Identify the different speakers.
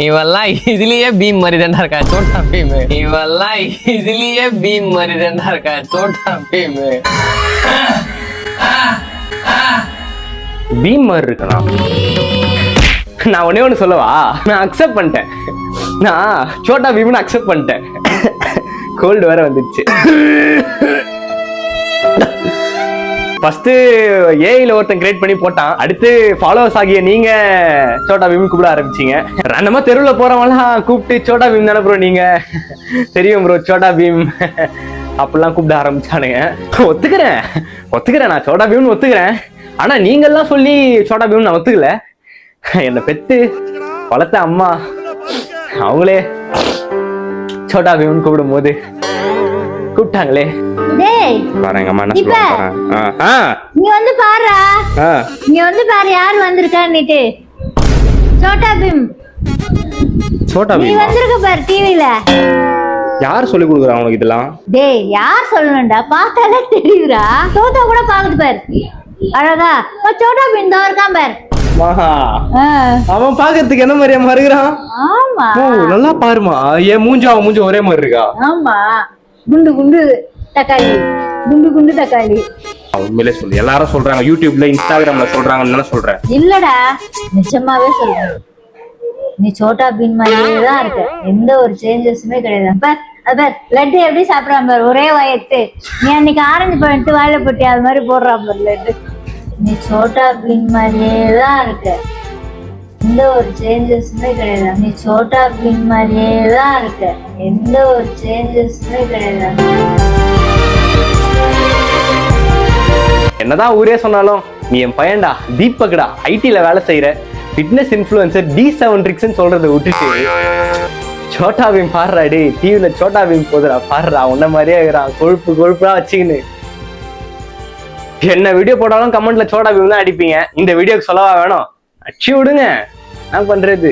Speaker 1: இவெல்லாம் இதுலயே பீம் மாதிரி தான்டா இருக்கா சோட்டா பீம். இவெல்லாம் இதுலயே பீம் மாதிரி தான்டா இருக்கா சோட்டா பீம்.
Speaker 2: பீம் மாதிரி இருக்கலாம். நான் ஒன்னே ஒன்று சொல்லவா, நான் அக்செப்ட் பண்ணிட்டேன். நான் சோட்டா பீம்னு அக்செப்ட் பண்ணிட்டேன். கோல்டு வேற வந்துச்சு. ஃபர்ஸ்ட் ஏஐல ஒருத்தன் கிரியேட் பண்ணி போட்டான். அடுத்து ஃபாலோவர்ஸ் ஆகிய நீங்க சோட்டா பீம் கூப்பிட ஆரம்பிச்சீங்க. ரேண்டமா தெருவில் போறவங்கலாம் கூப்பிட்டு சோட்டா பீம் தானே ப்ரோ நீங்க, தெரியும் ப்ரோ சோட்டா பீம் அப்படிலாம் கூப்பிட ஆரம்பிச்சானுங்க. ஒத்துக்கிறேன் நான் சோட்டா பீம்னு ஒத்துக்கிறேன். ஆனா நீங்க எல்லாம் சொல்லி சோட்டா பீம் நான் ஒத்துக்கல. என்னை பெத்து வளர்த்த அம்மா அவங்களே சோட்டா பீம்னு கூப்பிடும் போது கூப்பிட்டாங்களே. பாருங்க அம்மா என்ன சொல்றாங்க.
Speaker 3: நீ வந்து பாருடா, நீ வந்து பாரு யார் வந்திருக்கான்னுட்டு. சோட்டா பீம் நீ வந்திருக்க பாரு டிவில.
Speaker 2: யார் சொல்லி கொடுக்குறா உனக்கு இதெல்லாம்?
Speaker 3: டேய் யார் சொல்லணும்டா, பார்த்தாலே தெரியுதுடா. தோத்தா கூட பாக்குது பாரு அழகா. சோட்டா பீம் தான் இருக்கான் பாரு.
Speaker 2: அவன் பாக்குறதுக்கு என்ன மாதிரியா மறுகிறான்?
Speaker 3: ஆமா
Speaker 2: நல்லா பாருமா, என் மூஞ்சி அவன் மூஞ்சி ஒரே மாதிரி இருக்கா.
Speaker 3: ஆமா குண்டு குண்டு தக்காளி, குண்டு குண்டு தக்காளி.
Speaker 2: உண்மையிலே சொல்லு, எல்லாரும் சொல்றாங்க யூடியூப்ல இன்ஸ்டாகிராம்ல சொல்றாங்கன்னு சொல்றேன்.
Speaker 3: இல்லடா நிஜமாவே சொல்றேன், நீ சோட்டா பீம் மாதிரியே தான் இருக்க, எந்த ஒரு சேஞ்சஸுமே கிடையாது. லட்டு எப்படி சாப்பிடறான் பாரு, ஒரே வயத்து. நீ அன்னைக்கு ஆரஞ்சு பழம் எடுத்து வாயில போட்டி அது மாதிரி போடுறான் பாரு லட்டு. நீ சோட்டா பீம் மாதிரியே தான் இருக்க, எந்த ஒரு சேஞ்சஸுமே கிடையாது. நீ சோட்டா பீம் மாதிரியே தான் இருக்க, எந்த ஒரு சேஞ்சஸுமே கிடையாது.
Speaker 2: என்னதான் ஊரே சொன்னாலும் நீ என் பையன்டா, தீபக்டா, ஐடில வேலை செய்யற ஃபிட்னஸ் இன்ஃப்ளூயன்சர் D7 ட்ரிக்ஸ்ன்னு சொல்றதை விட்டுட்டு சோட்டா பீம் பாடுறா. டே டிவில சோட்டா பீம் போதுடா பாடுறா, உன்ன மாதிரியே இருக்கிறான் கொழுப்பா வச்சுக்கின்னு. என்ன வீடியோ போட்டாலும் கமெண்ட்ல சோட்டா பீம் தான் அடிப்பீங்க. இந்த வீடியோக்கு சொல்லவா வேணும், அடிச்சு விடுங்க. என்ன பண்றது?